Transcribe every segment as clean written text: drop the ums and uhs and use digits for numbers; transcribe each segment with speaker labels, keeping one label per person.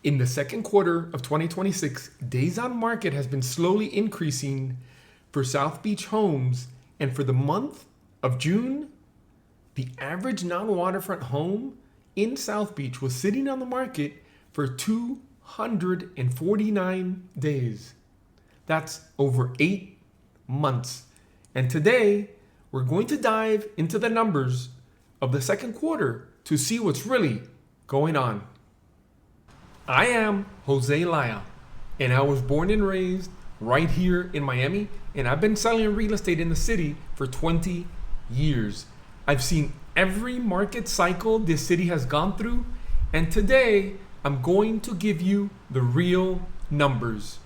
Speaker 1: In the second quarter of 2026, days on market has been slowly increasing for South Beach homes, and for the month of June, the average non-waterfront home in South Beach was sitting on the market for 249 days. That's over 8 months. And today, we're going to dive into the numbers of the second quarter to see what's really going on. I am Jose Laya, and I was born and raised right here in Miami, and I've been selling real estate in the city for 20 years. I've seen every market cycle this city has gone through, and today I'm going to give you the real numbers.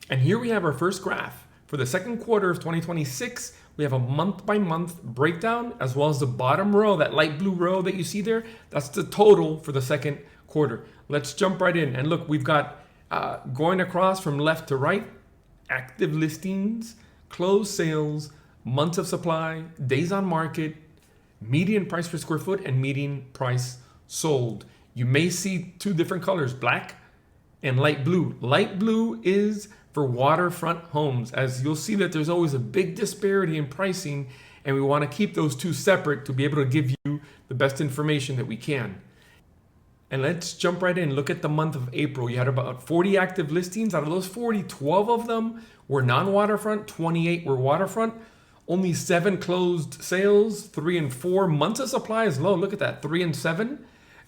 Speaker 1: And here we have our first graph. For the second quarter of 2026, we have a month by month breakdown, as well as the bottom row, that light blue row that you see there. That's the total for the second quarter. Let's jump right in. And look, we've got going across from left to right, active listings, closed sales, months of supply, days on market, median price per square foot, and median price sold. You may see two different colors, black and light blue. Light blue is for waterfront homes, as you'll see that there's always a big disparity in pricing, and we want to keep those two separate to be able to give you the best information that we can. And let's jump right in. Look at the month of April. You had about 40 active listings. Out of those 40, 12 of them were non-waterfront, 28 were waterfront. Only 7 closed sales, 3 and 4. Months of supply is low. Look at that, 3 and 7.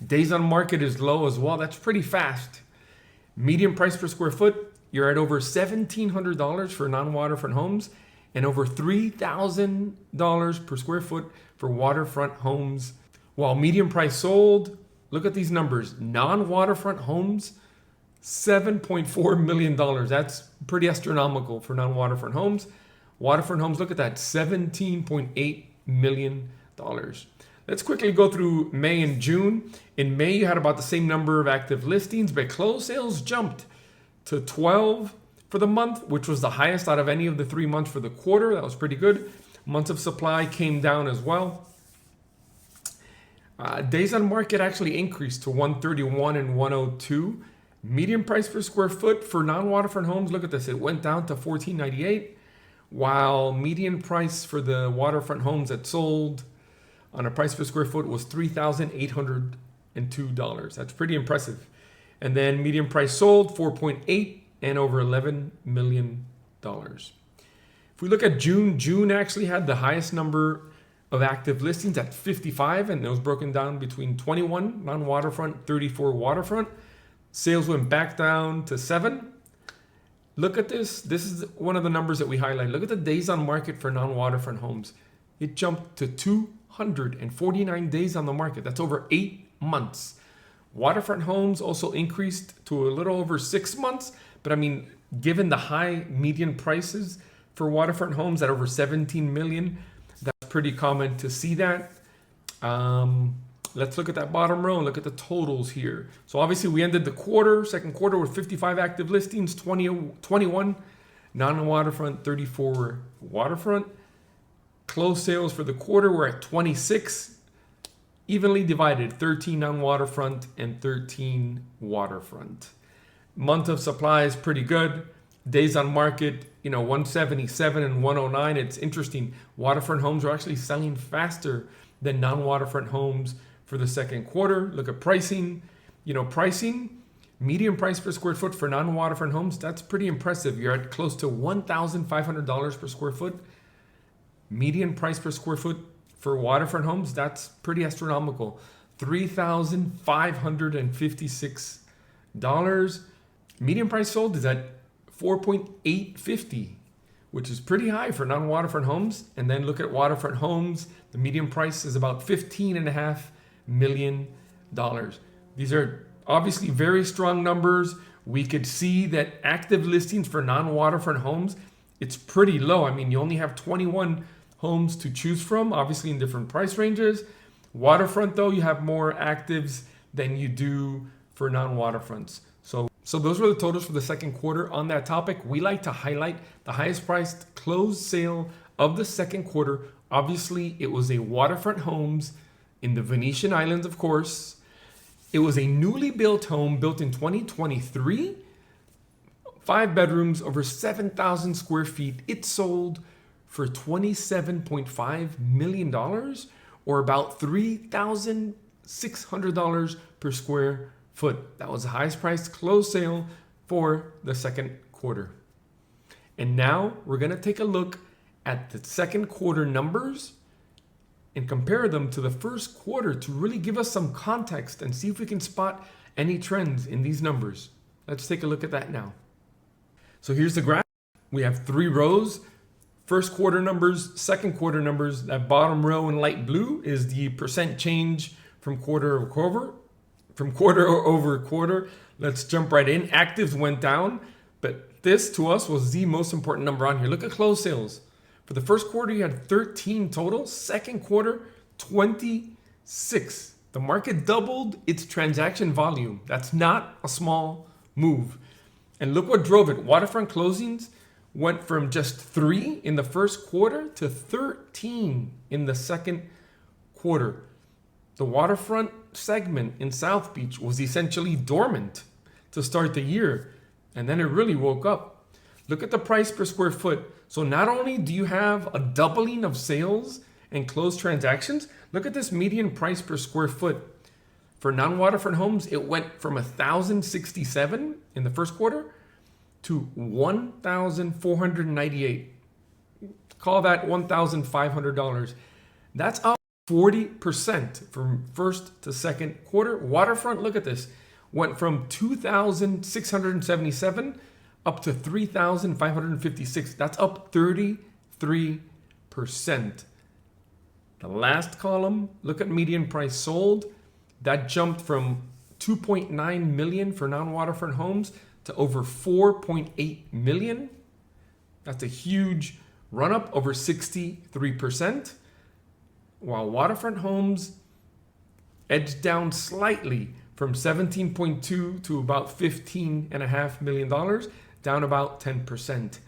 Speaker 1: Days on market is low as well. That's pretty fast. Median price per square foot, you're at over $1,700 for non-waterfront homes and over $3,000 per square foot for waterfront homes. While median price sold, look at these numbers. Non-waterfront homes, $7.4 million. That's pretty astronomical for non-waterfront homes. Waterfront homes, look at that, $17.8 million. Let's quickly go through May and June. In May, you had about the same number of active listings, but closed sales jumped to 12 for the month, which was the highest out of any of the 3 months for the quarter. That was pretty good. Months of supply came down as well. Days on market actually increased to 131 and 102. Median price per square foot for non-waterfront homes, look at this, it went down to $1,498, while median price for the waterfront homes that sold on a price per square foot was $3,802. That's pretty impressive. And then median price sold 4.8 and over $11 million. If we look at June, June actually had the highest number of active listings at 55, and it was broken down between 21 non-waterfront, 34 waterfront. Sales went back down to 7. Look at this. This is one of the numbers that we highlight. Look at the days on market for non-waterfront homes. It jumped to 249 days on the market. That's over 8 months. Waterfront homes also increased to a little over 6 months. But I mean, given the high median prices for waterfront homes at over 17 million, that's pretty common to see that. Let's look at that bottom row and look at the totals here. So obviously we ended the second quarter with 55 active listings, 21 non-waterfront, 34 waterfront. Closed sales for the quarter were at 26, evenly divided, 13 non-waterfront and 13 waterfront. Month of supply is pretty good. Days on market, 177 and 109. It's interesting. Waterfront homes are actually selling faster than non-waterfront homes for the second quarter. Look at pricing. Pricing, median price per square foot for non-waterfront homes, that's pretty impressive. You're at close to $1,500 per square foot. Median price per square foot for waterfront homes, that's pretty astronomical. $3,556. Median price sold is at $4.850, which is pretty high for non-waterfront homes. And then look at waterfront homes. The median price is about $15.5 million. These are obviously very strong numbers. We could see that active listings for non-waterfront homes, it's pretty low. I mean, you only have 21 homes to choose from, obviously in different price ranges. Waterfront, though, you have more actives than you do for non-waterfronts. So those were the totals for the second quarter. On that topic, we like to highlight the highest priced closed sale of the second quarter. Obviously, it was a waterfront homes in the Venetian Islands, of course. It was a newly built home built in 2023, 5 bedrooms, over 7,000 square feet. It sold for $27.5 million, or about $3,600 per square foot. That was the highest priced closed sale for the second quarter. And now we're going to take a look at the second quarter numbers and compare them to the first quarter to really give us some context and see if we can spot any trends in these numbers. Let's take a look at that now. So here's the graph. We have 3 rows. First quarter numbers, second quarter numbers. That bottom row in light blue is the percent change from quarter over quarter. Let's jump right in. Actives went down, but this to us was the most important number on here. Look at closed sales. For the first quarter, you had 13 total. Second quarter, 26. The market doubled its transaction volume. That's not a small move. And look what drove it. Waterfront closings went from just 3 in the first quarter to 13 in the second quarter. The waterfront segment in South Beach was essentially dormant to start the year, and then it really woke up. Look at the price per square foot. So not only do you have a doubling of sales and closed transactions, look at this median price per square foot. For non-waterfront homes, it went from $1,067 in the first quarter to $1,498. Call that $1,500. That's up 40% from first to second quarter. Waterfront, look at this, went from 2,677 up to 3,556. That's up 33%. The last column, look at median price sold. That jumped from 2.9 million for non-waterfront homes to over 4.8 million. That's a huge run up, over 63%. While waterfront homes edged down slightly from 17.2 to about $15.5 million, down about 10%.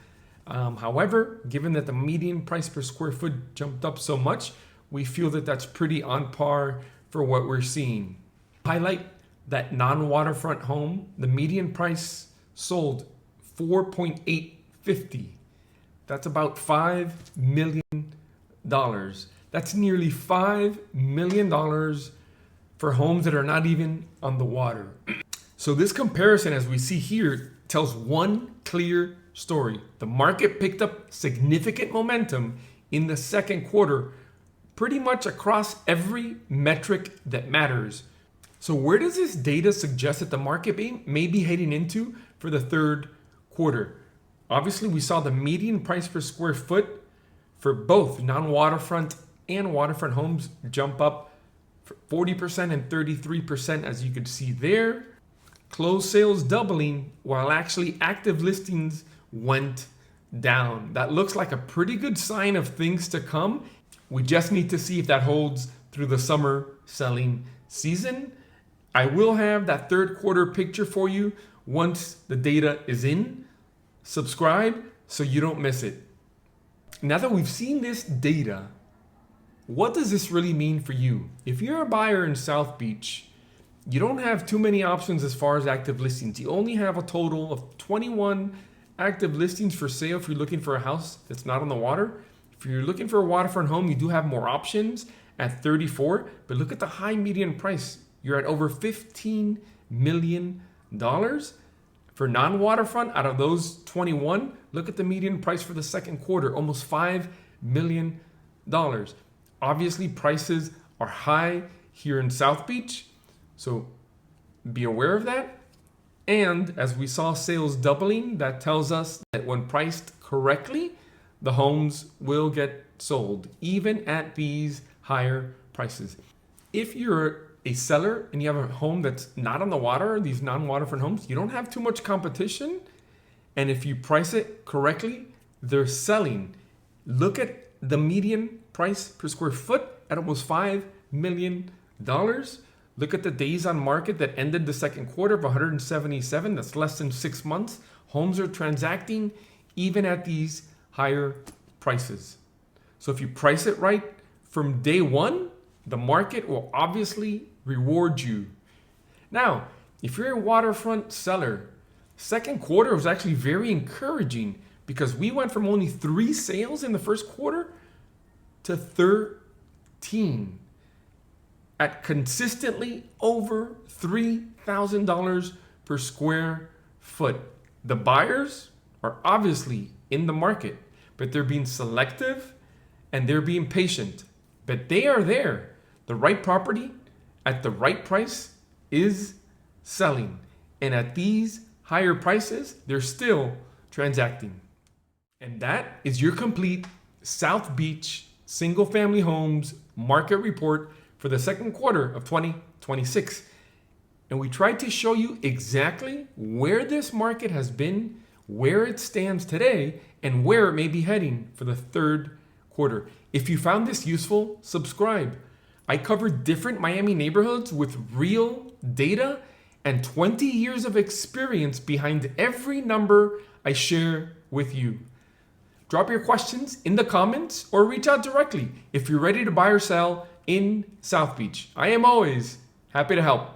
Speaker 1: However, given that the median price per square foot jumped up so much, we feel that that's pretty on par for what we're seeing. Highlight that non-waterfront home, the median price sold $4.850. That's about $5 million. That's nearly $5 million for homes that are not even on the water. So this comparison, as we see here, tells one clear story. The market picked up significant momentum in the second quarter, pretty much across every metric that matters. So where does this data suggest that the market may be heading into for the third quarter? Obviously, we saw the median price per square foot for both non-waterfront and waterfront homes jump up 40% and 33%, as you could see there. Closed sales doubling, while actually active listings went down. That looks like a pretty good sign of things to come. We just need to see if that holds through the summer selling season. I will have that third quarter picture for you once the data is in. Subscribe so you don't miss it. Now that we've seen this data, what does this really mean for you? If you're a buyer in South Beach, you don't have too many options as far as active listings. You only have a total of 21 active listings for sale if you're looking for a house that's not on the water. If you're looking for a waterfront home, you do have more options at 34, but look at the high median price. You're at over $15 million. For non-waterfront, out of those 21, look at the median price for the second quarter, almost $5 million. Obviously, prices are high here in South Beach, so be aware of that. And as we saw sales doubling, that tells us that when priced correctly, the homes will get sold, even at these higher prices. If you're a seller and you have a home that's not on the water, these non-waterfront homes, you don't have too much competition. And if you price it correctly, they're selling. Look at the median price per square foot at almost $5 million. Look at the days on market that ended the second quarter of 177. That's less than 6 months. Homes are transacting even at these higher prices. So if you price it right from day one, the market will obviously reward you. Now, if you're a waterfront seller, second quarter was actually very encouraging because we went from only 3 sales in the first quarter to 13 at consistently over $3,000 per square foot. The buyers are obviously in the market, but they're being selective and they're being patient. But they are there. The right property at the right price is selling. And at these higher prices, they're still transacting. And that is your complete South Beach single family homes market report for the second quarter of 2026. And we tried to show you exactly where this market has been, where it stands today, and where it may be heading for the third quarter. If you found this useful, subscribe. I cover different Miami neighborhoods with real data and 20 years of experience behind every number I share with you. Drop your questions in the comments or reach out directly if you're ready to buy or sell in South Beach. I am always happy to help.